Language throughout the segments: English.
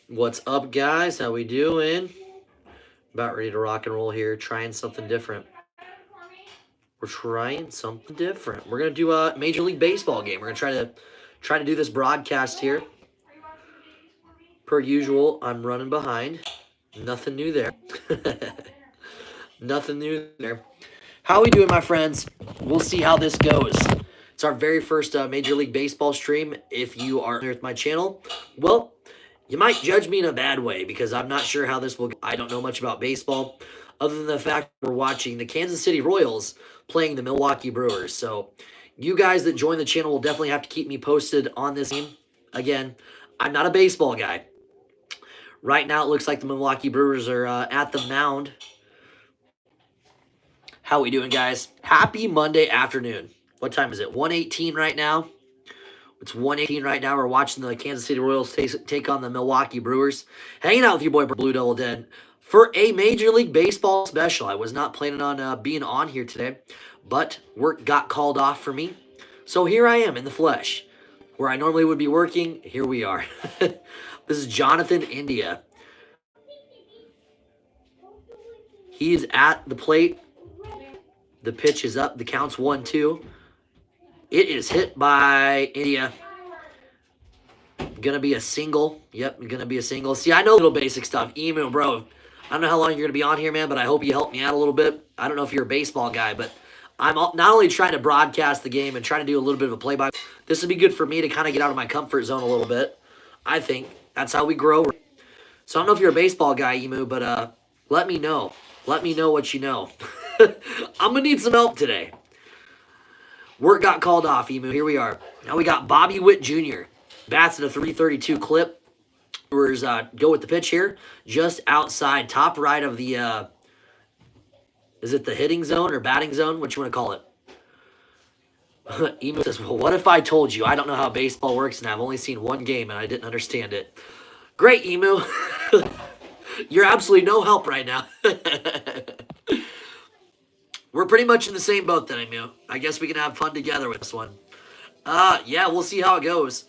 What's up, guys? How we doing? About ready to rock and roll here. Trying something different. We're trying something different. We're gonna do a Major League Baseball game. We're gonna try to do this broadcast here. Per usual, I'm running behind. Nothing new there. Nothing new there. How we doing, my friends? We'll see how this goes. It's our very first Major League Baseball stream. If you are here with my channel, well, you might judge me in a bad way because I'm not sure how this will go. I don't know much about baseball other than the fact we're watching the Kansas City Royals playing the Milwaukee Brewers. So you guys that join the channel will definitely have to keep me posted on this game. Again, I'm not a baseball guy. Right now, it looks like the Milwaukee Brewers are at the mound. How we doing, guys? Happy Monday afternoon. What time is it? 1:18 right now. It's 1:18 right now. We're watching the Kansas City Royals take on the Milwaukee Brewers. Hanging out with your boy Blue Devil Den for a Major League Baseball special. I was not planning on being on here today, but work got called off for me. So here I am in the flesh. Where I normally would be working, here we are. This is Jonathan India. He is at the plate. The pitch is up. The count's 1-2. It is hit by India. Gonna be a single. Yep, gonna be a single. See, I know little basic stuff. Emu, bro. I don't know how long you're gonna be on here, man, but I hope you help me out a little bit. I don't know if you're a baseball guy, but I'm not only trying to broadcast the game and trying to do a little bit of a play-by. This would be good for me to kind of get out of my comfort zone a little bit. I think that's how we grow. So I don't know if you're a baseball guy, Emu, but let me know. Let me know what you know. I'm gonna need some help today. Work got called off, Emu. Here we are. Now we got Bobby Witt Jr. Bats at a 332 clip. Brewers go with the pitch here. Just outside, top right of the, is it the hitting zone or batting zone? What you want to call it? Emu says, well, what if I told you? I don't know how baseball works, and I've only seen one game, and I didn't understand it. Great, Emu. You're absolutely no help right now. We're pretty much in the same boat then, Emu. I guess we can have fun together with this one. Yeah, we'll see how it goes.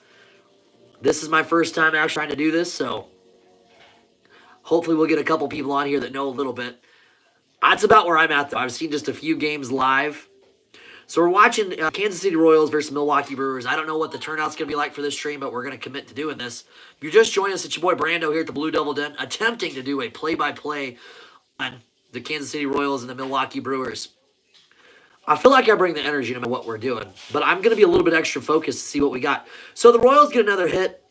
This is my first time actually trying to do this, so hopefully we'll get a couple people on here that know a little bit. That's about where I'm at, though. I've seen just a few games live. So we're watching Kansas City Royals versus Milwaukee Brewers. I don't know what the turnout's going to be like for this stream, but we're going to commit to doing this. If you're just joining us, it's your boy Brando here at the Blue Devil Den, attempting to do a play-by-play on the Kansas City Royals and the Milwaukee Brewers. I feel like I bring the energy no matter what we're doing, but I'm going to be a little bit extra focused to see what we got. So the Royals get another hit,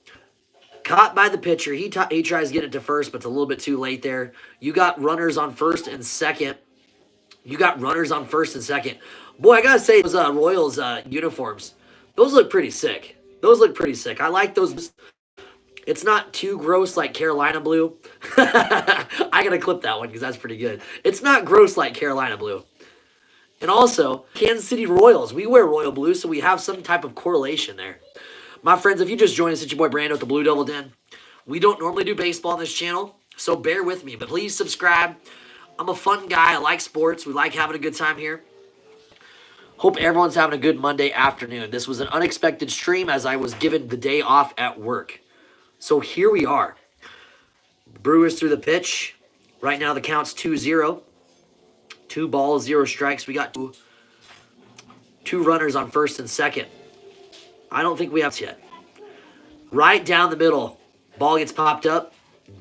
caught by the pitcher. He tries to get it to first, but it's a little bit too late there. You got runners on first and second. Boy, I got to say, those Royals uniforms, those look pretty sick. I like those. It's not too gross like Carolina blue. I got to clip that one because that's pretty good. It's not gross like Carolina blue. And also, Kansas City Royals. We wear royal blue, so we have some type of correlation there. My friends, if you just joined us, it's your boy Brando at the Blue Devil Den. We don't normally do baseball on this channel, so bear with me. But please subscribe. I'm a fun guy. I like sports. We like having a good time here. Hope everyone's having a good Monday afternoon. This was an unexpected stream as I was given the day off at work. So here we are. Brewers through the pitch. Right now the count's 2-0. 2 balls, 0 strikes. We got two runners on first and second. I don't think we have yet. Right down the middle. Ball gets popped up.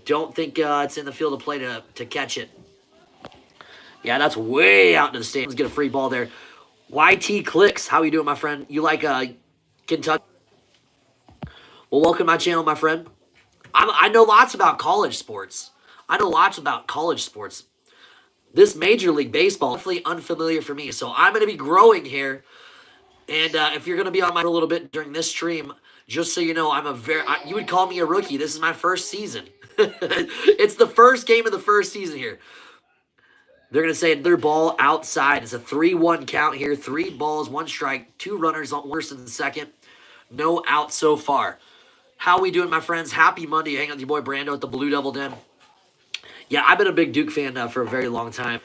Don't think it's in the field of play to catch it. Yeah, that's way out into the stands. Let's get a free ball there. YT Clicks. How you doing, my friend? You like Kentucky? Well, welcome to my channel, my friend. I know lots about college sports. This Major League Baseball is definitely unfamiliar for me, so I'm going to be growing here. And if you're going to be on my a little bit during this stream, just so you know, you would call me a rookie. This is my first season. It's the first game of the first season here. They're going to say another ball outside. It's a 3-1 count here. 3 balls, 1 strike, 2 runners on first and second. No out so far. How we doing, my friends? Happy Monday. Hang out with your boy Brando at the Blue Devil Den. Yeah, I've been a big Duke fan for a very long time.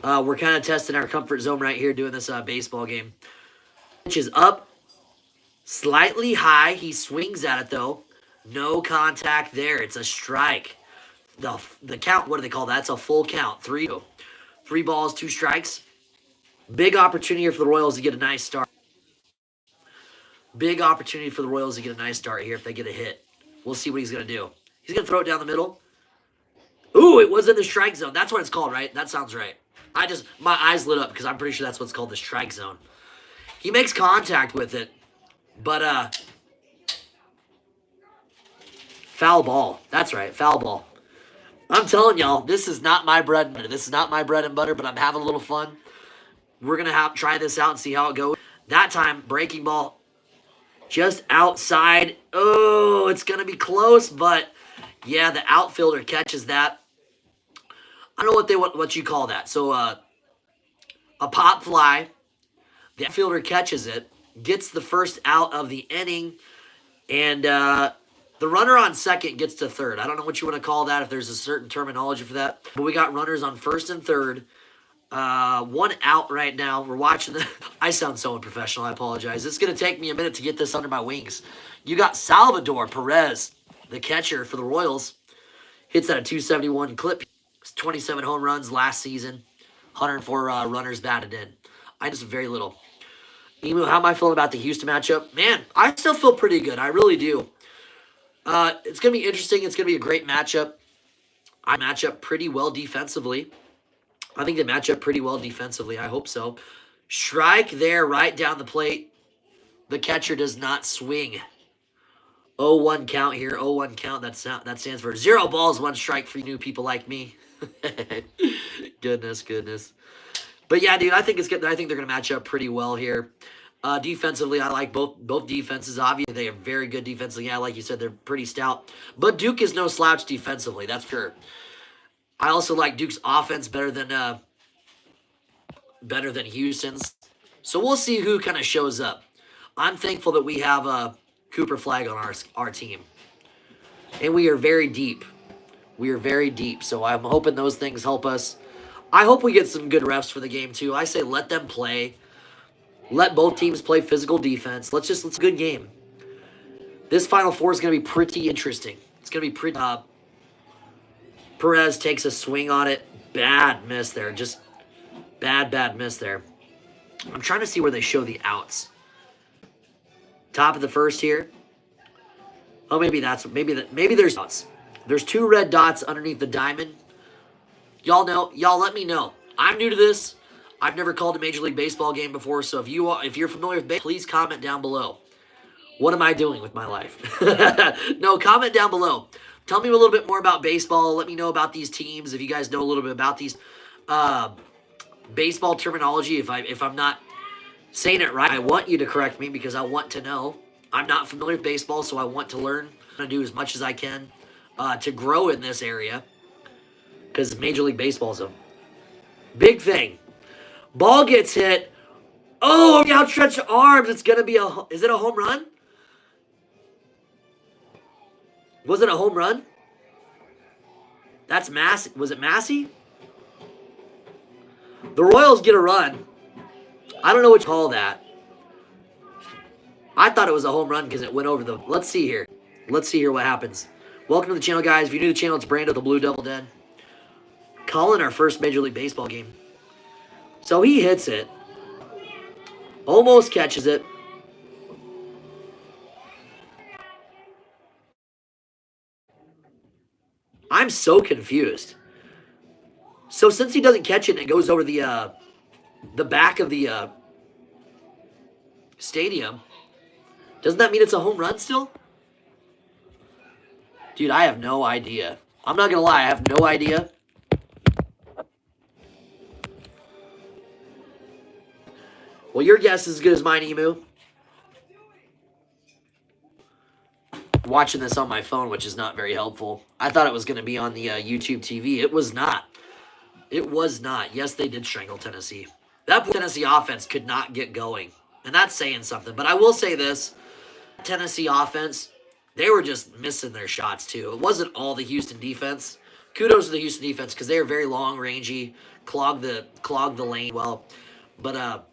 We're kind of testing our comfort zone right here doing this baseball game. Pitch is up, slightly high. He swings at it, though. No contact there. It's a strike. The count, what do they call that? It's a full count. 3-2. 3 balls, 2 strikes. Big opportunity here for the Royals to get a nice start. Big opportunity for the Royals to get a nice start here if they get a hit. We'll see what he's going to do. He's going to throw it down the middle. Ooh, it was in the strike zone. That's what it's called, right? That sounds right. My eyes lit up because I'm pretty sure that's what's called the strike zone. He makes contact with it, but foul ball. That's right, foul ball. I'm telling y'all, this is not my bread and butter. This is not my bread and butter, but I'm having a little fun. We're going to try this out and see how it goes. That time, breaking ball just outside. Oh, it's going to be close, but yeah, the outfielder catches that. I don't know what you call that. So a pop fly. The outfielder catches it, gets the first out of the inning, and the runner on second gets to third. I don't know what you want to call that, if there's a certain terminology for that. But we got runners on first and third. 1 out right now. We're watching the... I sound so unprofessional. I apologize. It's going to take me a minute to get this under my wings. You got Salvador Perez, the catcher for the Royals. Hits at a 271 clip. 27 home runs last season. 104 runners batted in. I just very little. Emu, how am I feeling about the Houston matchup? Man, I still feel pretty good. I really do. It's going to be interesting. It's going to be a great matchup. I match up pretty well defensively. I think they match up pretty well defensively. I hope so. Strike there right down the plate. The catcher does not swing. 0-1 count here. 0-1 count. That stands for 0 balls, 1 strike for you new people like me. Goodness. But yeah, dude, I think it's good. I think they're going to match up pretty well here. Defensively, I like both defenses. Obviously, they are very good defensively. Yeah, like you said, they're pretty stout. But Duke is no slouch defensively. That's for sure. I also like Duke's offense better than Houston's. So we'll see who kind of shows up. I'm thankful that we have Cooper Flag on our team. And we are very deep. We are very deep. So I'm hoping those things help us. I hope we get some good refs for the game, too. I say let them play. Let both teams play physical defense. Let's a good game. This Final Four is going to be pretty interesting. It's going to be pretty... Perez takes a swing on it. Bad miss there. Just bad miss there. I'm trying to see where they show the outs. Top of the first here. Oh, maybe there's outs. There's 2 red dots underneath the diamond. Y'all let me know. I'm new to this. I've never called a Major League Baseball game before, so if you're familiar with baseball, please comment down below. What am I doing with my life? No, comment down below. Tell me a little bit more about baseball. Let me know about these teams. If you guys know a little bit about these baseball terminology, if I'm not saying it right, I want you to correct me because I want to know. I'm not familiar with baseball, so I want to learn. I'm going to do as much as I can to grow in this area because Major League Baseball is a big thing. Ball gets hit. Oh, the outstretched arms. It's going to be is it a home run? Was it a home run? That's Massey. Was it Massey? The Royals get a run. I don't know what you call that. I thought it was a home run because it went over the... Let's see here. Let's see here what happens. Welcome to the channel, guys. If you're new to the channel, it's Brando, the Blue Devil Den. Calling our first Major League Baseball game. So he hits it. Almost catches it. I'm so confused. So since he doesn't catch it and it goes over the back of the stadium, doesn't that mean it's a home run still? Dude, I have no idea. I'm not going to lie, I have no idea. Well, your guess is as good as mine, Emu. Watching this on my phone, which is not very helpful. I thought it was going to be on the YouTube TV. It was not. It was not. Yes, they did strangle Tennessee. That Tennessee offense could not get going. And that's saying something. But I will say this. Tennessee offense, they were just missing their shots too. It wasn't all the Houston defense. Kudos to the Houston defense because they are very long rangey, clog the lane well. But a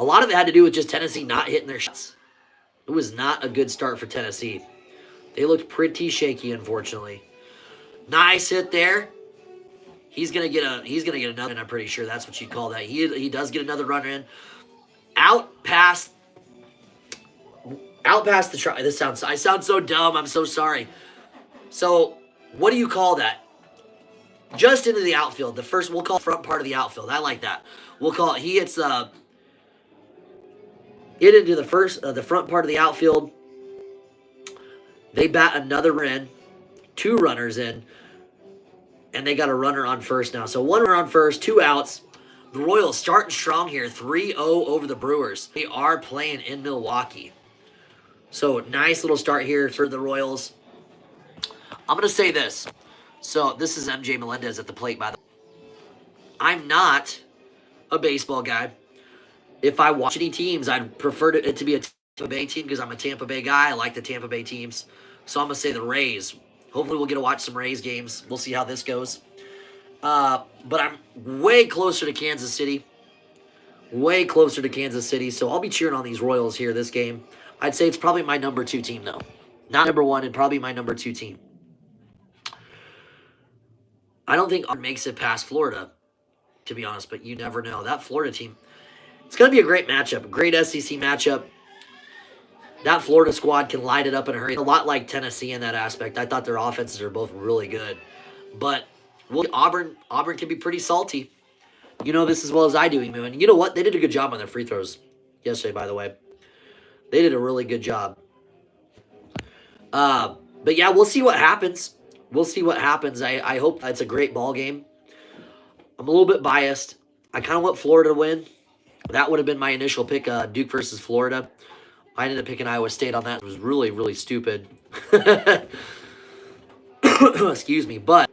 lot of it had to do with just Tennessee not hitting their shots. It was not a good start for Tennessee. They looked pretty shaky, unfortunately. Nice hit there. He's gonna get another, and I'm pretty sure that's what you call that. He does get another runner in. Out past the try. I sound so dumb. I'm so sorry. So what do you call that? Just into the outfield. The first, we'll call front part of the outfield. I like that. We'll call it. He hits it into the front part of the outfield. They bat another in, 2 runners in, and they got a runner on first now. So 1 runner on first, 2 outs. The Royals starting strong here, 3-0 over the Brewers. They are playing in Milwaukee. So nice little start here for the Royals. I'm going to say this. So this is MJ Melendez at the plate, by the way. I'm not a baseball guy. If I watch any teams, I'd prefer it to be a Tampa Bay team because I'm a Tampa Bay guy. I like the Tampa Bay teams. So I'm going to say the Rays. Hopefully we'll get to watch some Rays games. We'll see how this goes. But I'm way closer to Kansas City. Way closer to Kansas City. So I'll be cheering on these Royals here this game. I'd say it's probably my number 2 team, though. Not number 1, and probably my number 2 team. I don't think it makes it past Florida, to be honest, but you never know. That Florida team, it's going to be a great matchup, a great SEC matchup. That Florida squad can light it up in a hurry. A lot like Tennessee in that aspect. I thought their offenses are both really good. But Auburn can be pretty salty. You know this as well as I do, Emu. And you know what? They did a good job on their free throws yesterday, by the way. They did a really good job. But yeah, we'll see what happens. We'll see what happens. I hope it's a great ball game. I'm a little bit biased. I kind of want Florida to win. That would have been my initial pick, Duke versus Florida. I ended up picking Iowa State on that. It was really, really stupid. Excuse me. But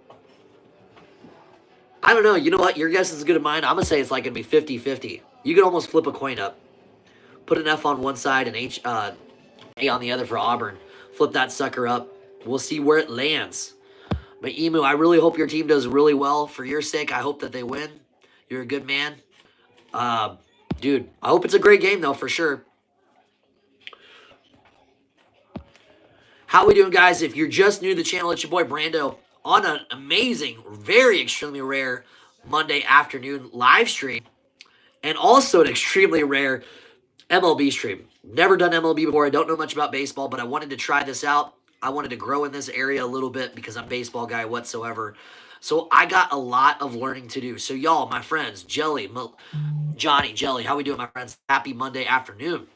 I don't know. You know what? Your guess is as good as mine. I'm going to say it's like going to be 50-50. You could almost flip a coin up. Put an F on one side and A on the other for Auburn. Flip that sucker up. We'll see where it lands. But Emu, I really hope your team does really well. For your sake, I hope that they win. You're a good man. Dude, I hope it's a great game, though, for sure. How we doing, guys? If you're just new to the channel, it's your boy Brando on an amazing, very extremely rare Monday afternoon live stream. And also an extremely rare MLB stream. Never done MLB before. I don't know much about baseball, but I wanted to try this out. I wanted to grow in this area a little bit because I'm a baseball guy whatsoever. So I got a lot of learning to do. So y'all, my friends, Jelly, Johnny, Jelly, how we doing, my friends? Happy Monday afternoon.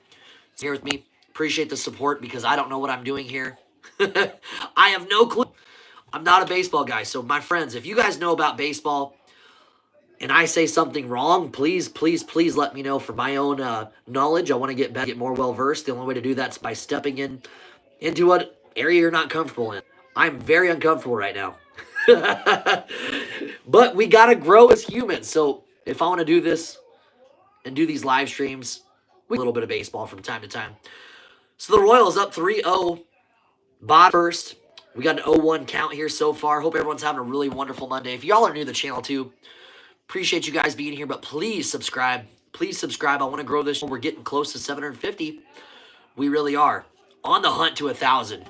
Here with me. Appreciate the support because I don't know what I'm doing here. I have no clue. I'm not a baseball guy. So my friends, if you guys know about baseball and I say something wrong, please, please, please let me know for my own knowledge. I want to get better, get more well-versed. The only way to do that is by stepping into what area you're not comfortable in. I'm very uncomfortable right now. But we got to grow as humans. So if I want to do this and do these live streams, we a little bit of baseball from time to time. So the Royals up 3-0. Bottom first. We got an 0-1 count here so far. Hope everyone's having a really wonderful Monday. If y'all are new to the channel too, appreciate you guys being here. But please subscribe. Please subscribe. I want to grow this. We're getting close to 750. We really are. On the hunt to 1,000.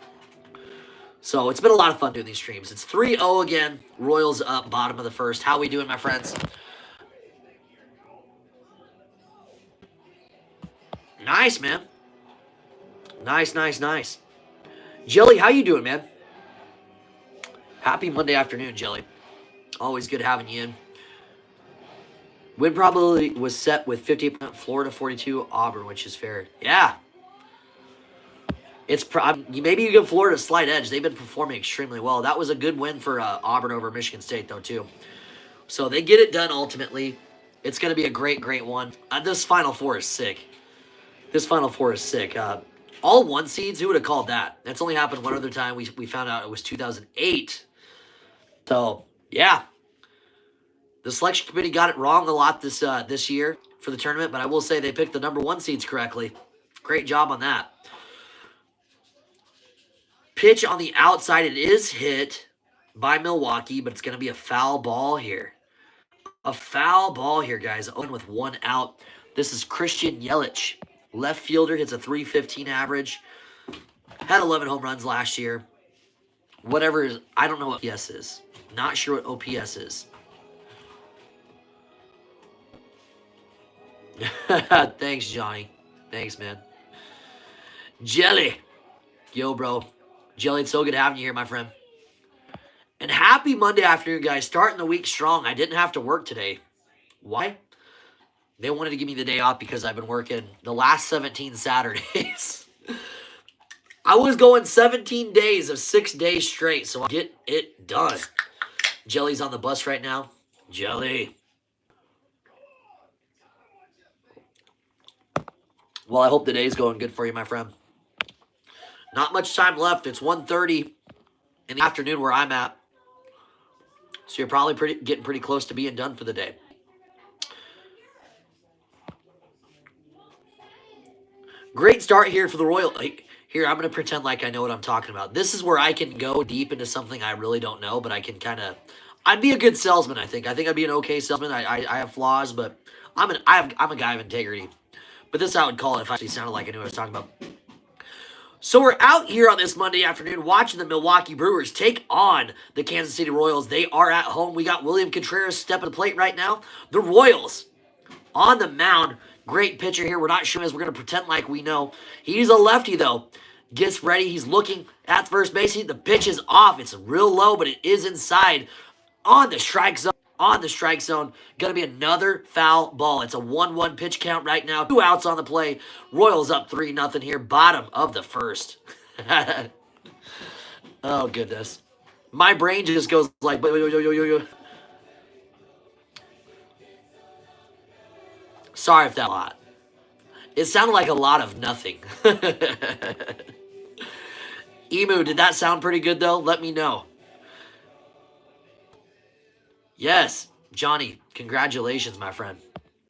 So it's been a lot of fun doing these streams. It's 3-0 again. Royals up, bottom of the first. How we doing, my friends? Nice, man. Nice, nice, nice. Jelly, how you doing, man? Happy Monday afternoon, Jelly. Always good having you in. Win probably was set with 50% Florida, 42 Auburn, which is fair. Yeah. It's maybe you give Florida a slight edge. They've been performing extremely well. That was a good win for Auburn over Michigan State, though, too. So they get it done ultimately. It's going to be a great, great one. This Final Four is sick. This Final Four is sick. All 1 seeds, who would have called that? That's only happened one other time. We found out it was 2008. So, yeah. The selection committee got it wrong a lot this year for the tournament, but I will say they picked the number 1 seeds correctly. Great job on that. Pitch on the outside. It is hit by Milwaukee, but it's going to be a foul ball here. A foul ball here, guys. Owen with 1 out. This is Christian Yelich. Left fielder hits a .315 average. Had 11 home runs last year. Whatever is, I don't know what OPS is. Not sure what OPS is. Thanks, Johnny. Thanks, man. Jelly. Yo, bro. Jelly, it's so good having you here, my friend. And happy Monday afternoon, guys. Starting the week strong. I didn't have to work today. Why? They wanted to give me the day off because I've been working the last 17 Saturdays. I was going 17 days of 6 days straight, so I'll get it done. Jelly's on the bus right now. Jelly. Well, I hope the day's going good for you, my friend. Not much time left. It's 1:30 in the afternoon where I'm at. So you're probably getting pretty close to being done for the day. Great start here for the Royals. Here, I'm going to pretend like I know what I'm talking about. This is where I can go deep into something I really don't know, but I can kind of... I'd be a good salesman, I think. I think I'd be an okay salesman. I have flaws, but I'm a guy of integrity. But this is how I would call it if I actually sounded like I knew what I was talking about. So we're out here on this Monday afternoon watching the Milwaukee Brewers take on the Kansas City Royals. They are at home. We got William Contreras stepping the plate right now. The Royals on the mound. Great pitcher here. We're not sure as we're going to pretend like we know. He's a lefty, though. Gets ready. He's looking at first base. The pitch is off. It's real low, but it is inside on the strike zone. On the strike zone. Going to be another foul ball. It's a 1-1 pitch count right now. 2 outs on the play. Royals up 3-0 here. Bottom of the first. Oh, goodness. My brain just goes like... Sorry if that a lot. It sounded like a lot of nothing. Emu, did that sound pretty good, though? Let me know. Yes, Johnny, congratulations, my friend.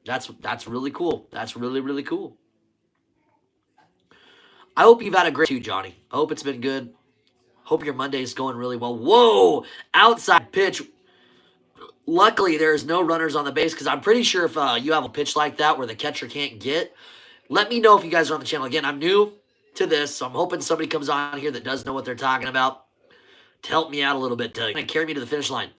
That's really cool. That's really, really cool. I hope you've had a great too, Johnny. I hope it's been good. Hope your Monday's going really well. Whoa! Outside pitch. Luckily, there's no runners on the base because I'm pretty sure if you have a pitch like that where the catcher can't get, let me know if you guys are on the channel. Again, I'm new to this, so I'm hoping somebody comes on here that does know what they're talking about to help me out a little bit, to carry me to the finish line.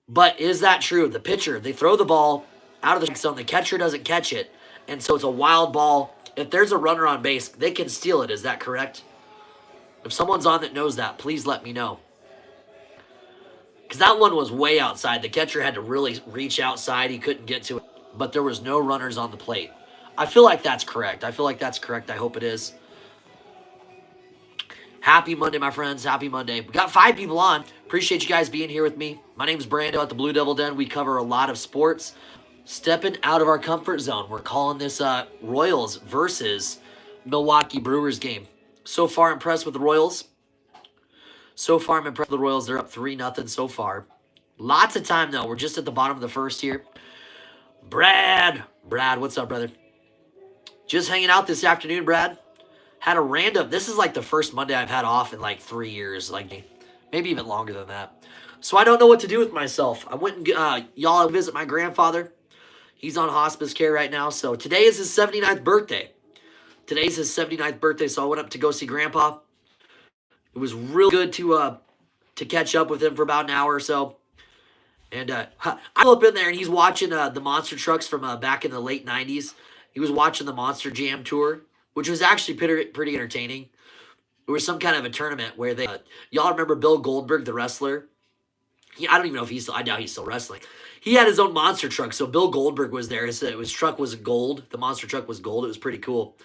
But is that true? The pitcher, they throw the ball out of the strike zone. The catcher doesn't catch it, and so it's a wild ball. If there's a runner on base, they can steal it. Is that correct? If someone's on that knows that, please let me know. Because that one was way outside. The catcher had to really reach outside. He couldn't get to it. But there was no runners on the plate. I feel like that's correct. I hope it is. Happy Monday, my friends. Happy Monday. We got 5 people on. Appreciate you guys being here with me. My name's Brando at the Blue Devil Den. We cover a lot of sports. Stepping out of our comfort zone. We're calling this Royals versus Milwaukee Brewers game. So far, impressed with the Royals. I'm impressed with the Royals. They're up 3-0 so far. Lots of time, though. We're just at the bottom of the first here. Brad, what's up, brother? Just hanging out this afternoon, Brad. Had a random... This is like the first Monday I've had off in like 3 years. Like maybe even longer than that. So I don't know what to do with myself. I went and... y'all visit my grandfather. He's on hospice care right now. So today is his 79th birthday. Today's his 79th birthday, so I went up to go see Grandpa. It was real good to catch up with him for about an hour or so. And I go up in there, and he's watching the monster trucks from back in the late 90s. He was watching the Monster Jam Tour, which was actually pretty entertaining. There was some kind of a tournament where they... y'all remember Bill Goldberg, the wrestler? I don't even know if he's still... I doubt he's still wrestling. He had his own monster truck, so Bill Goldberg was there. His truck was gold. The monster truck was gold. It was pretty cool.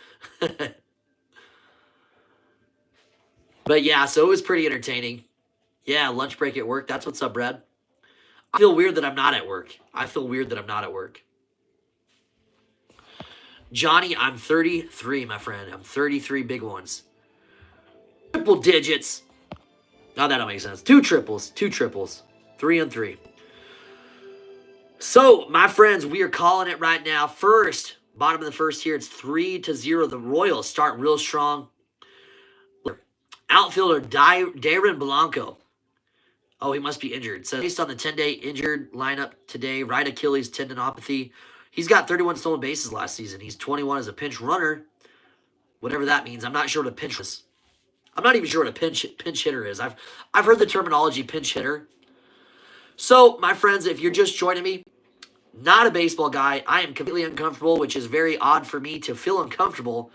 But yeah, so it was pretty entertaining. Yeah, lunch break at work. That's what's up, Brad. I feel weird that I'm not at work. Johnny, I'm 33, my friend. I'm 33 big ones. Triple digits. Now that don't make sense. 2 triples. 3 and 3. So, my friends, we are calling it right now. First, bottom of the first here, it's 3-0. The Royals start real strong. Outfielder Darren Blanco. Oh, he must be injured. So, based on the 10-day injured lineup today, right Achilles tendinopathy. He's got 31 stolen bases last season. He's 21 as a pinch runner. Whatever that means. I'm not sure what a pinch is. I'm not even sure what a pinch hitter is. I've heard the terminology pinch hitter. So, my friends, if you're just joining me, not a baseball guy, I am completely uncomfortable, which is very odd for me to feel uncomfortable.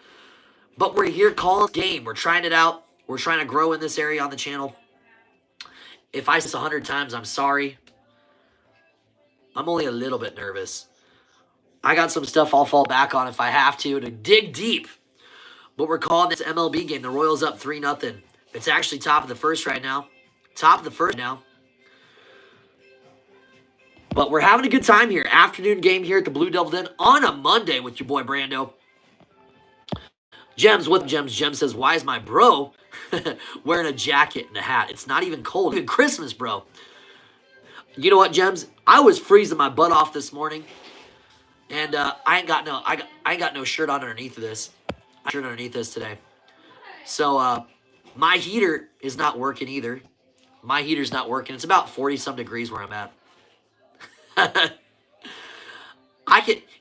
But we're here calling the game. We're trying it out. We're trying to grow in this area on the channel. If I say this 100 times, I'm sorry. I'm only a little bit nervous. I got some stuff I'll fall back on if I have to dig deep. But we're calling this MLB game. The Royals up 3-0. It's actually top of the first right now. Top of the first now. But we're having a good time here. Afternoon game here at the Blue Devil Den on a Monday with your boy Brando. Gems with Gems. Gems says, why is my bro wearing a jacket and a hat? It's not even cold. Even Christmas, bro. You know what, Gems? I was freezing my butt off this morning. And I ain't got no shirt on underneath of this. I shirt underneath this today. So my heater is not working either. My heater's not working. It's about 40-some degrees where I'm at.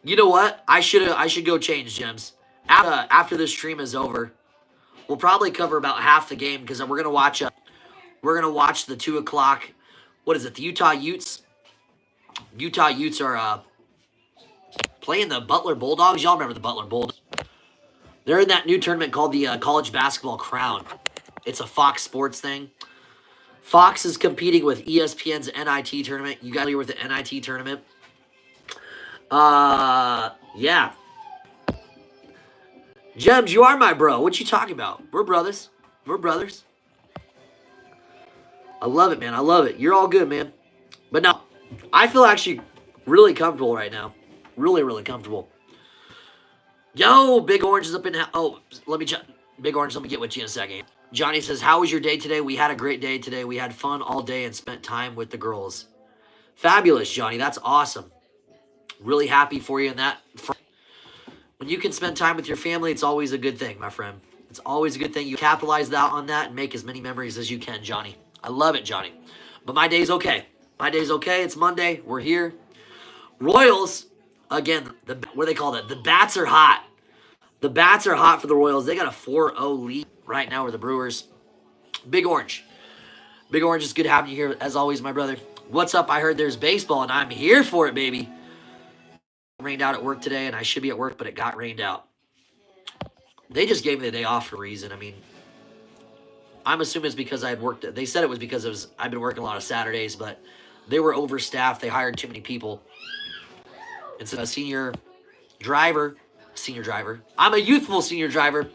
You know what? I should go change, Gems. After this stream is over, we'll probably cover about half the game because we're gonna watch the 2 o'clock. What is it? The Utah Utes. Utah Utes are playing the Butler Bulldogs. Y'all remember the Butler Bulldogs? They're in that new tournament called the College Basketball Crown. It's a Fox Sports thing. Fox is competing with ESPN's NIT tournament. You guys familiar with the NIT tournament? Yeah. Gems, you are my bro. What you talking about? We're brothers. We're brothers. I love it, man. I love it. You're all good, man. But no, I feel actually really comfortable right now. Really, really comfortable. Yo, Big Orange is up in... Oh, let me check. Big Orange, let me get with you in a second. Johnny says, how was your day today? We had a great day today. We had fun all day and spent time with the girls. Fabulous, Johnny. That's awesome. Really happy for you in that. When you can spend time with your family, it's always a good thing, my friend. It's always a good thing. You capitalize on that and make as many memories as you can, Johnny. I love it, Johnny. But my day's okay. My day's okay. It's Monday. We're here. Royals, again, what do they call that? The bats are hot. The bats are hot for the Royals. They got a 4-0 lead right now with the Brewers. Big Orange. Big Orange, it's good having you here, as always, my brother. What's up? I heard there's baseball, and I'm here for it, baby. Rained out at work today, and I should be at work, but it got rained out. They just gave me the day off for a reason. I mean, I'm assuming it's because I had worked. They said it was because I've been working a lot of Saturdays, but they were overstaffed. They hired too many people. It's a senior driver. I'm a youthful senior driver.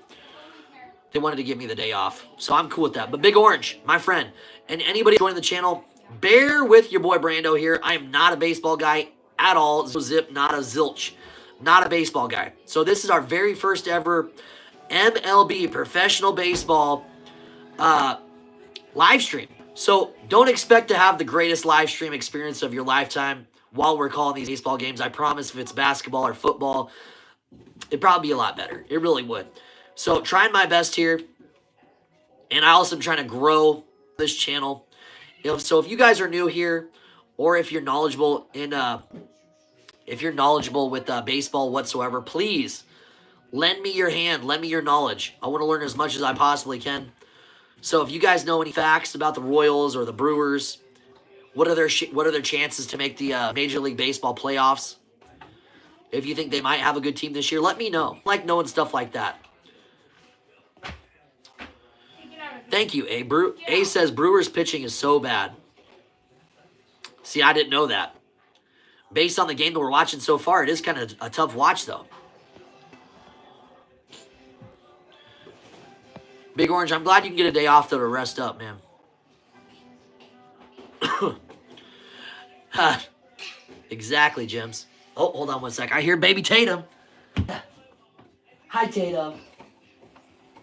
They wanted to give me the day off, so I'm cool with that. But Big Orange, my friend, and anybody joining the channel, bear with your boy Brando here. I am not a baseball guy at all. Zip, not a zilch. Not a baseball guy. So this is our very first ever MLB, professional baseball, live stream. So don't expect to have the greatest live stream experience of your lifetime while we're calling these baseball games. I promise if it's basketball or football, it'd probably be a lot better. It really would. So trying my best here. And I also am trying to grow this channel. So if you guys are new here, or if you're knowledgeable with baseball whatsoever, please lend me your hand, lend me your knowledge. I want to learn as much as I possibly can. So if you guys know any facts about the Royals or the Brewers, what are their chances to make the Major League Baseball playoffs? If you think they might have a good team this year, let me know. I like knowing stuff like that. Thank you, A. A says Brewers pitching is so bad. See, I didn't know that. Based on the game that we're watching so far, it is kind of a tough watch, though. Big Orange, I'm glad you can get a day off, though, to rest up, man. Exactly, Jims. Oh, hold on one sec. I hear baby Tatum. Hi, Tatum.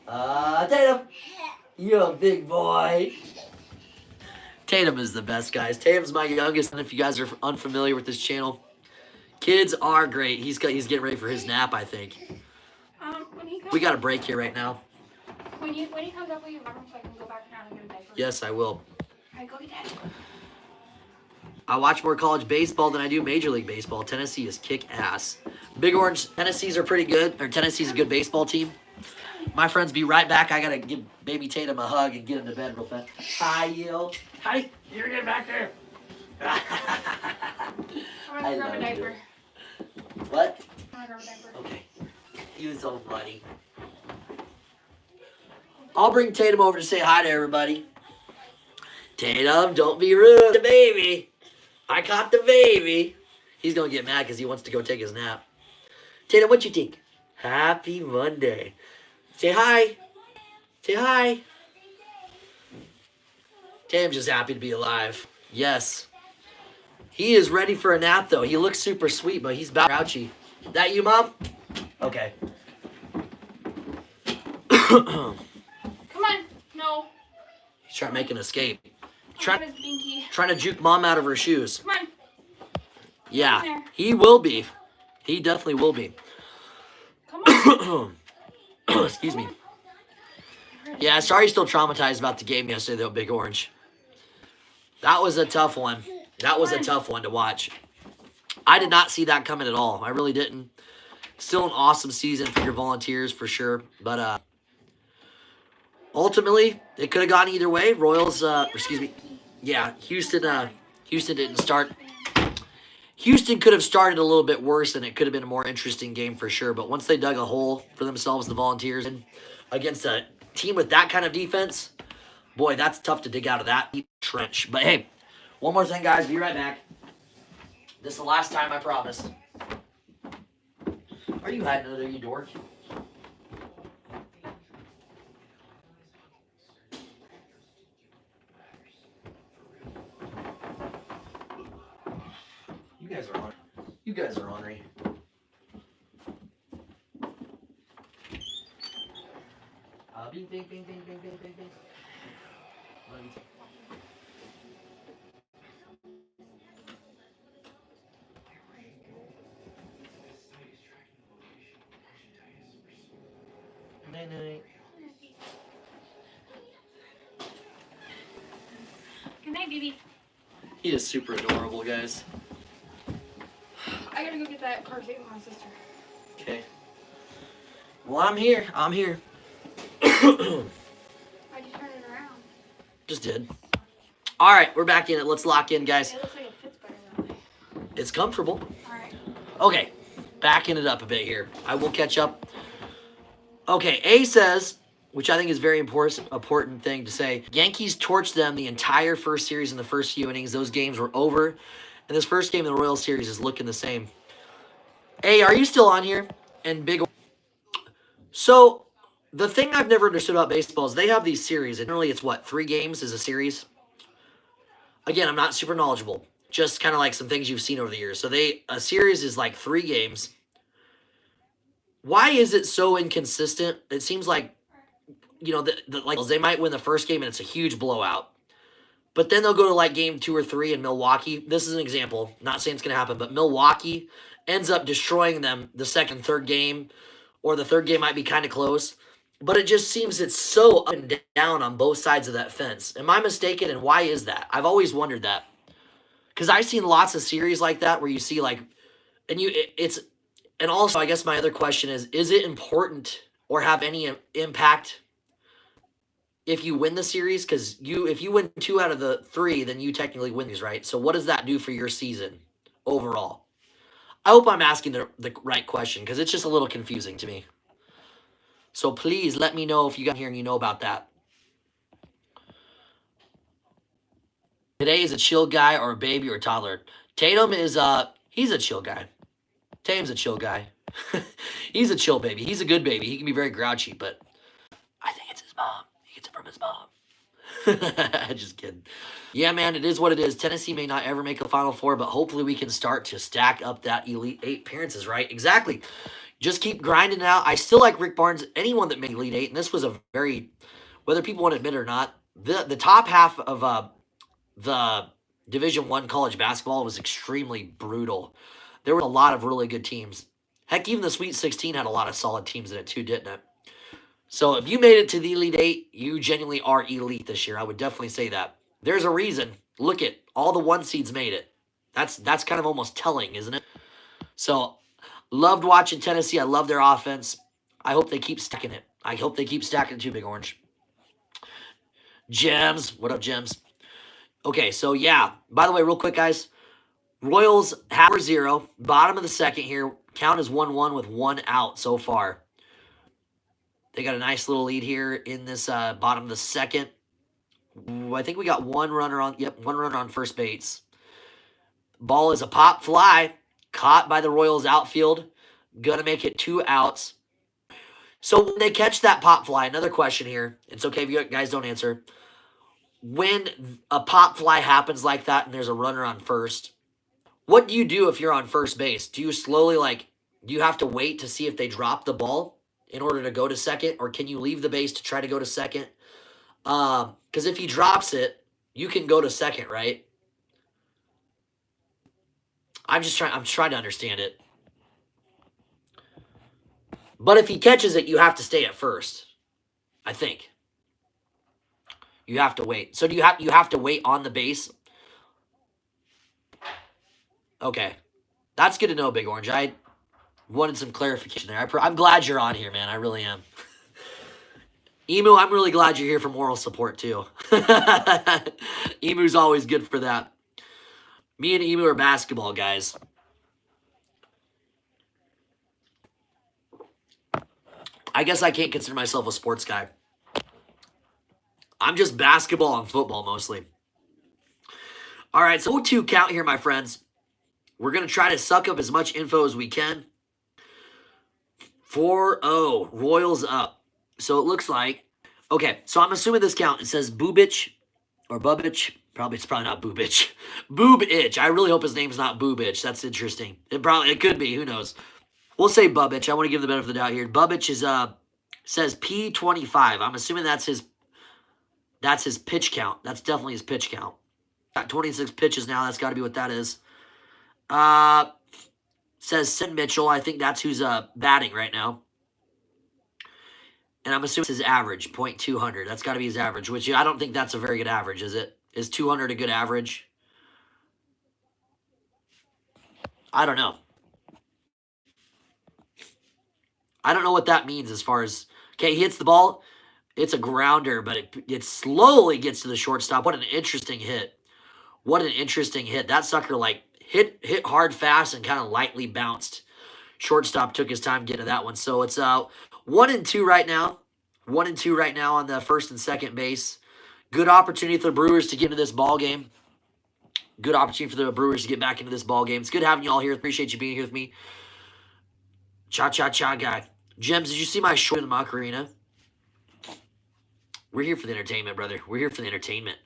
Tatum. You're a big boy. Tatum is the best, guys. Tatum's my youngest, and if you guys are unfamiliar with this channel, kids are great. He's getting ready for his nap, I think. We got a break here right now. When he comes up, will you mark him so I can go back around and get a diaper? Yes, I will. All right, go get Daddy. I watch more college baseball than I do Major League Baseball. Tennessee is kick ass. Big Orange, Tennessee's are pretty good. Or Tennessee's a good baseball team. My friends, be right back. I gotta give baby Tatum a hug and get him to bed real fast. Hi, Yield. Hi. You're getting back there. I'm gonna grab a diaper. What? I'm gonna grab a diaper. Okay. He was so funny. I'll bring Tatum over to say hi to everybody. Tatum, don't be rude. The baby. I caught the baby. He's gonna get mad because he wants to go take his nap. Tatum, what you think? Happy Monday. Say hi. Say hi. Tatum's just happy to be alive. Yes. He is ready for a nap, though. He looks super sweet, but he's about grouchy. That you, Mom? Okay. Come on. No. He's trying to make an escape. Trying his binky. Trying to juke Mom out of her shoes. Come on. Yeah, he will be. He definitely will be. Come on. Excuse me. Yeah, sorry, still traumatized about the game yesterday, though, Big Orange. That was a tough one. That was a tough one to watch. I did not see that coming at all. I really didn't. Still an awesome season for your Volunteers, for sure. But ultimately, it could have gone either way. Royals, yeah, Houston didn't start. Houston could have started a little bit worse, and it could have been a more interesting game for sure. But once they dug a hole for themselves, the Volunteers, and against a team with that kind of defense, boy, that's tough to dig out of that deep trench. But hey, one more thing, guys. Be right back. This is the last time, I promise. Are you hiding under, you dork? You guys are ornery. Bing, bing, bing, bing, bing, bing, bing, bing. Night, night. Good night, baby. He is super adorable, guys. I gotta go get that car seat with my sister. Okay. Well, I'm here. I'm here. Why'd you turn it around? Just did. All right, we're back in it. Let's lock in, guys. It looks like it fits better that way. It's comfortable. Alright. Okay, backing it up a bit here. I will catch up. Okay, A says, which I think is very important thing to say, Yankees torched them the entire first series in the first few innings. Those games were over. And this first game in the Royals series is looking the same. A, are you still on here? And Big... So, the thing I've never understood about baseball is they have these series. And normally it's what, 3 games is a series? Again, I'm not super knowledgeable. Just kind of like some things you've seen over the years. So a series is like 3 games. Why is it so inconsistent? It seems like, you know, like they might win the first game and it's a huge blowout. But then they'll go to like game 2 or 3 in Milwaukee. This is an example. Not saying it's going to happen, but Milwaukee ends up destroying them the second, third game. Or the third game might be kind of close. But it just seems it's so up and down on both sides of that fence. Am I mistaken? And why is that? I've always wondered that. Because I've seen lots of series like that where you see like, and also I guess my other question is it important or have any impact if you win the series? Because if you win 2 out of the 3, then you technically win these, right? So what does that do for your season overall? I hope I'm asking the right question because it's just a little confusing to me. So please let me know if you got here and you know about that. Today is a chill guy or a baby or a toddler. Tatum is he's a chill guy. Tatum's a chill guy. He's a chill baby. He's a good baby. He can be very grouchy, but I think it's his mom. He gets it from his mom. Just kidding. Yeah, man, it is what it is. Tennessee may not ever make a Final Four, but hopefully we can start to stack up that Elite 8 appearances, right? Exactly. Just keep grinding it out. I still like Rick Barnes, anyone that made Elite 8, and this was a very, whether people want to admit it or not, the top half of the Division I college basketball was extremely brutal. There were a lot of really good teams. Heck, even the Sweet 16 had a lot of solid teams in it too, didn't it? So if you made it to the Elite 8, you genuinely are elite this year. I would definitely say that. There's a reason. Look at all the 1 seeds made it. That's kind of almost telling, isn't it? So loved watching Tennessee. I love their offense. I hope they keep stacking it. I hope they keep stacking it too, Big Orange. Gems. What up, Gems? Okay, so yeah. By the way, real quick, guys. Royals have 0. Bottom of the second here. Count is 1-1 with 1 out so far. They got a nice little lead here in this bottom of the second. I think we got one runner on. Yep, one runner on first base. Ball is a pop fly. Caught by the Royals outfield. Gonna make it 2 outs. So when they catch that pop fly, another question here. It's okay if you guys don't answer. When a pop fly happens like that and there's a runner on first, what do you do if you're on first base? Do you slowly, do you have to wait to see if they drop the ball in order to go to second? Or can you leave the base to try to go to second? Because if he drops it, you can go to second, right? I'm trying to understand it. But if he catches it, you have to stay at first. I think. You have to wait. So do you have to wait on the base? Okay. That's good to know, Big Orange. I wanted some clarification there. I'm glad you're on here, man. I really am. Emu, I'm really glad you're here for moral support, too. Emu's always good for that. Me and Emu are basketball guys. I guess I can't consider myself a sports guy. I'm just basketball and football mostly. All right, so 0-2 count here, my friends. We're going to try to suck up as much info as we can. 4-0, Royals up. So it looks like, okay, so I'm assuming this count, it says Boobich or Bubich. It's probably not Boobich. Boobich. I really hope his name's not Boobich. That's interesting. It could be. Who knows? We'll say Bubich. I want to give the benefit of the doubt here. Bubich is says P25. I'm assuming that's his pitch count. That's definitely his pitch count. Got 26 pitches now. That's got to be what that is. Says Sid Mitchell. I think that's who's batting right now. And I'm assuming it's his average, .200. That's got to be his average, which I don't think that's a very good average, is it? Is 200 a good average? I don't know. I don't know what that means as far as... Okay, he hits the ball. It's a grounder, but it slowly gets to the shortstop. What an interesting hit. What an interesting hit. That sucker, hit hard fast and kind of lightly bounced. Shortstop took his time getting to that one. So it's 1-2 right now. 1-2 right now on the first and second base. Good opportunity for the Brewers to get into this ball game. Good opportunity for the Brewers to get back into this ball game. It's good having you all here. Appreciate you being here with me. Cha-cha-cha guy. Gems, did you see my short in the Macarena? We're here for the entertainment, brother. We're here for the entertainment.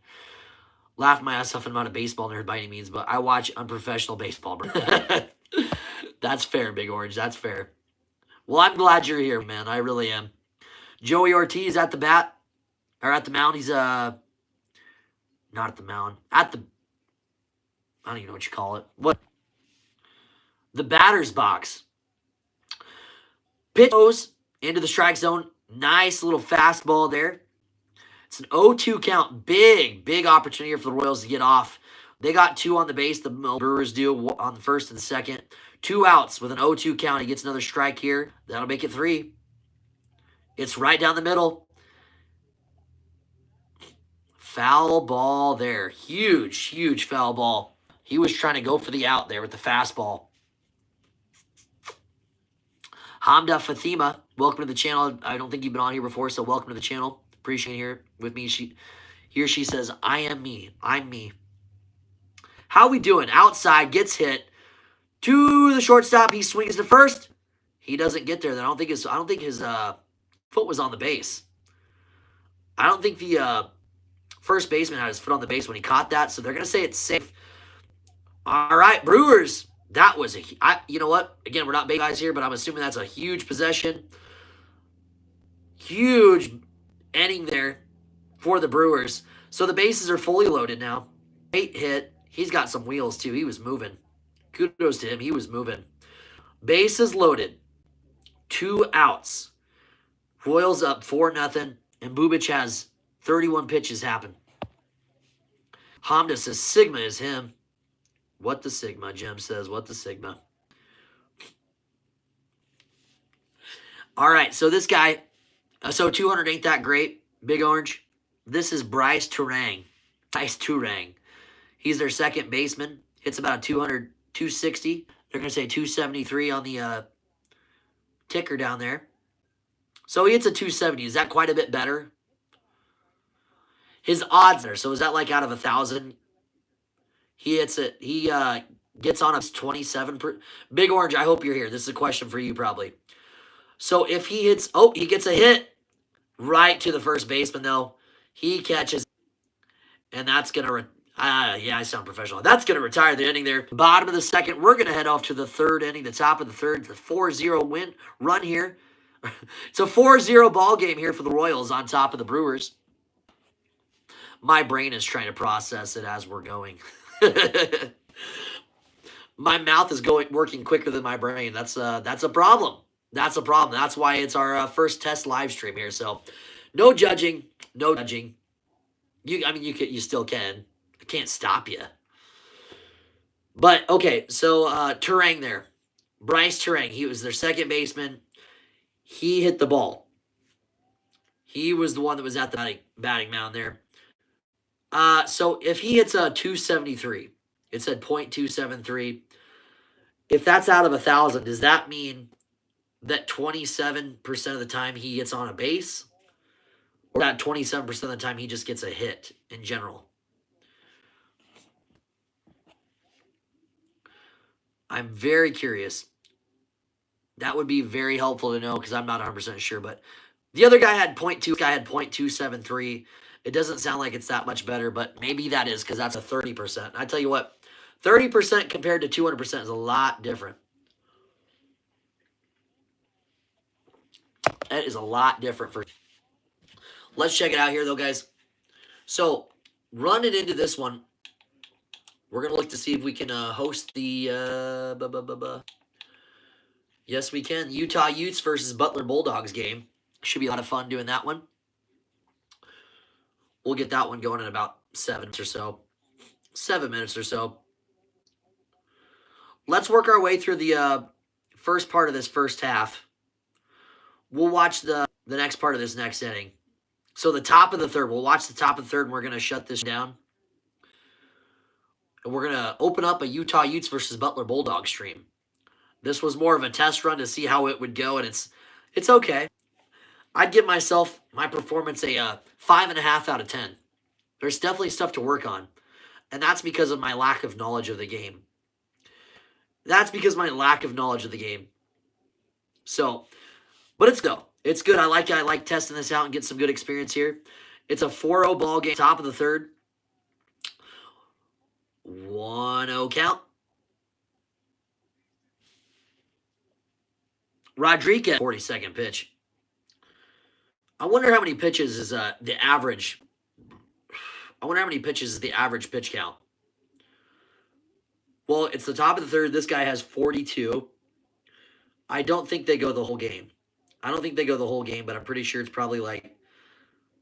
Laugh my ass off. I'm not a baseball nerd by any means, but I watch unprofessional baseball, bro. That's fair, Big Orange. That's fair. Well, I'm glad you're here, man. I really am. Joey Ortiz at the bat. Or at the mound. He's, not at the mound. I don't even know what you call it. What? The batter's box. Pitch goes into the strike zone. Nice little fastball there. It's an 0-2 count. Big opportunity here for the Royals to get off. They got 2 on the base. The Brewers do on the first and second. 2 outs with an 0-2 count. He gets another strike here. That'll make it 3. It's right down the middle. Foul ball there. Huge foul ball. He was trying to go for the out there with the fastball. Hamda Fatima, welcome to the channel. I don't think you've been on here before, so welcome to the channel. Appreciate you here with me. She says, I am me. I'm me. How we doing? Outside, gets hit. To the shortstop, he swings to first. He doesn't get there. I don't think his foot was on the base. I don't think the first baseman had his foot on the base when he caught that, so they're going to say it's safe. All right, Brewers. That was you know what? Again, we're not big guys here, but I'm assuming that's a huge possession. Huge inning there for the Brewers. So the bases are fully loaded now. Great hit. He's got some wheels, too. He was moving. Kudos to him. He was moving. Bases loaded. 2 outs. Royals up 4-0. And Bubich has 31 pitches happen. Hamda says Sigma is him. What the Sigma? Jim says, what the Sigma? All right, so this guy, So 200 ain't that great, Big Orange. This is Bryce Turang. Bryce Turang. He's their second baseman. Hits about 200, 260. They're going to say 273 on the ticker down there. So he hits a 270. Is that quite a bit better? His odds there. So is that like out of 1,000? He hits it. He gets on a 27. Big Orange, I hope you're here. This is a question for you probably. So if he hits, he gets a hit right to the first baseman though. He catches, and that's going to, yeah, I sound professional. That's going to retire the inning there. Bottom of the second, we're going to head off to the third inning, the top of the third, the 4-0 win run here. It's a 4-0 ball game here for the Royals on top of the Brewers. My brain is trying to process it as we're going. My mouth is working quicker than my brain. That's a problem. That's a problem. That's why it's our first test live stream here. So, no judging, no judging. You still can. I can't stop you. But okay, so Turang there, Bryce Turang. He was their second baseman. He hit the ball. He was the one that was at the batting mound there. So if he hits a 273, it said .273. If that's out of 1,000, does that mean that 27% of the time he gets on a base? Or that 27% of the time he just gets a hit in general? I'm very curious. That would be very helpful to know because I'm not 100% sure. But the other guy had .273. It doesn't sound like it's that much better, but maybe that is because that's a 30%. I tell you what, 30% compared to 200% is a lot different. That is a lot different for. Let's check it out here, though, guys. So, running into this one, we're going to look to see if we can host the. Yes, we can. Utah Utes versus Butler Bulldogs game. Should be a lot of fun doing that one. We'll get that one going in about 7 minutes or so. 7 minutes or so. Let's work our way through the first part of this first half. We'll watch the next part of this next inning. So the top of the third. We'll watch the top of the third, and we're going to shut this down. And we're going to open up a Utah Utes versus Butler Bulldogs stream. This was more of a test run to see how it would go, and it's okay. I'd give myself, my performance, a 5.5 out of 10. There's definitely stuff to work on, and that's because of my lack of knowledge of the game. So, but it's good. It's good. I like testing this out and getting some good experience here. It's a 4-0 ball game, top of the third. 1-0 count. Rodriguez, 42nd pitch. I wonder how many pitches is the average. I wonder how many pitches is the average pitch count. Well, it's the top of the third. This guy has 42. I don't think they go the whole game. But I'm pretty sure it's probably like.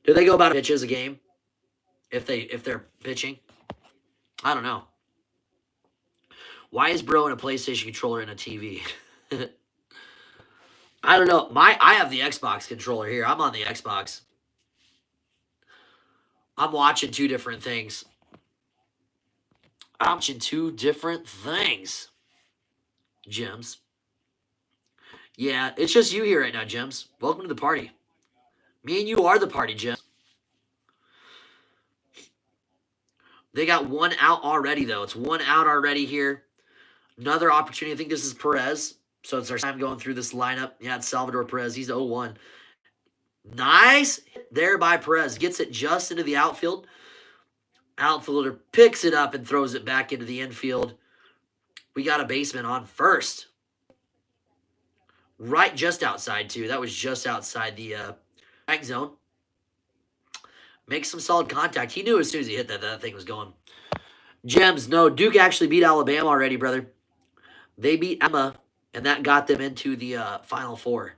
Do they go about pitches a game? If they're pitching, I don't know. Why is bro in a PlayStation controller and a TV? I don't know. I have the Xbox controller here. I'm on the Xbox. I'm watching two different things. Jims. Yeah, it's just you here right now, Jims. Welcome to the party. Me and you are the party, Jim. They got one out already, though. It's one out already here. Another opportunity. I think this is Perez. So it's our time going through this lineup. Yeah, it's Salvador Perez. He's 0-1. Nice hit there by Perez. Gets it just into the outfield. Outfielder picks it up and throws it back into the infield. We got a baseman on first. Right just outside, too. That was just outside the strike zone. Makes some solid contact. He knew as soon as he hit that thing was going. Gems, no. Duke actually beat Alabama already, brother. They beat Alabama. And that got them into the Final Four.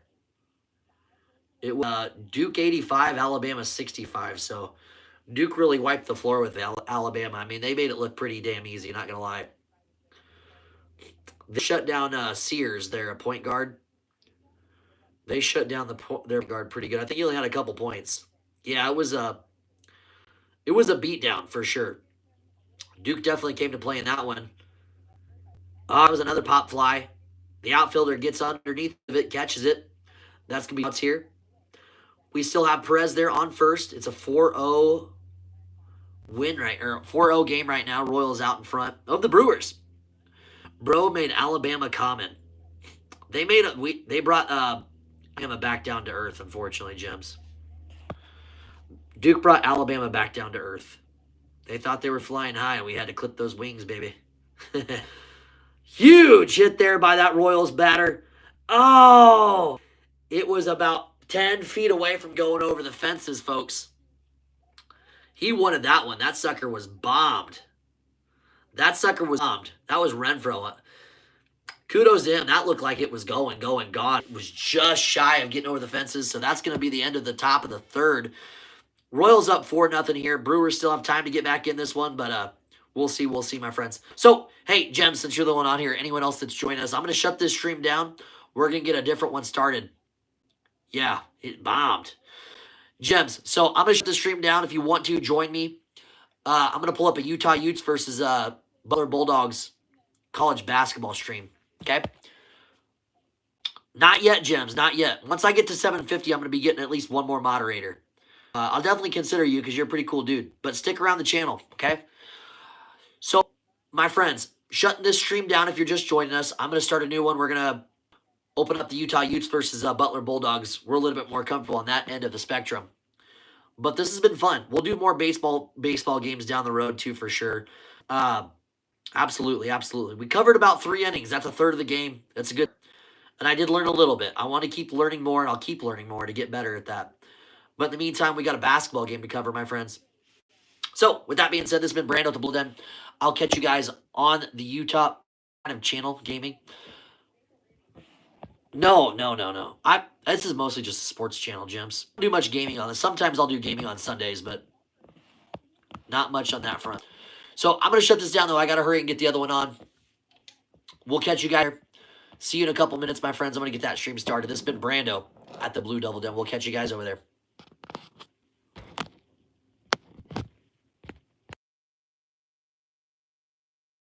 It was Duke 85, Alabama 65. So Duke really wiped the floor with Alabama. I mean, they made it look pretty damn easy, not going to lie. They shut down Sears there, a point guard. They shut down their guard pretty good. I think he only had a couple points. Yeah, it was a beatdown for sure. Duke definitely came to play in that one. It was another pop fly. The outfielder gets underneath of it, catches it. That's going to be outs here. We still have Perez there on first. It's a 4-0 win right or 4-0 game right now. Royals out in front of the Brewers. Bro made Alabama common. They brought Alabama back down to earth, unfortunately, Gems. Duke brought Alabama back down to earth. They thought they were flying high, and we had to clip those wings, baby. Huge hit there by that Royals batter. Oh, it was about 10 feet away from going over the fences, folks. He wanted that one. That sucker was bombed. That sucker was bombed. That was Renfro. Kudos to him. That looked like it was gone. It was just shy of getting over the fences, so that's going to be the end of the top of the third. Royals up 4-0 here. Brewers still have time to get back in this one, but we'll see, my friends. So, hey, Jem, since you're the one on here, anyone else that's joining us, I'm going to shut this stream down. We're going to get a different one started. Yeah, it bombed. Gems, so I'm going to shut the stream down. If you want to, join me. I'm going to pull up a Utah Utes versus Butler Bulldogs college basketball stream, okay? Not yet, Gems, not yet. Once I get to 750, I'm going to be getting at least one more moderator. I'll definitely consider you because you're a pretty cool dude. But stick around the channel, okay? So, my friends, shutting this stream down if you're just joining us. I'm going to start a new one. We're going to open up the Utah Utes versus Butler Bulldogs. We're a little bit more comfortable on that end of the spectrum. But this has been fun. We'll do more baseball games down the road, too, for sure. Absolutely. We covered about 3 innings. That's a third of the game. That's a good. And I did learn a little bit. I want to keep learning more, and I'll keep learning more to get better at that. But in the meantime, we got a basketball game to cover, my friends. So, with that being said, this has been Brando at the Blue Den. I'll catch you guys on the Utah channel, gaming. No. This is mostly just a sports channel, Gems. I don't do much gaming on this. Sometimes I'll do gaming on Sundays, but not much on that front. So, I'm going to shut this down, though. I got to hurry and get the other one on. We'll catch you guys. See you in a couple minutes, my friends. I'm going to get that stream started. This has been Brando at the Blue Double Den. We'll catch you guys over there.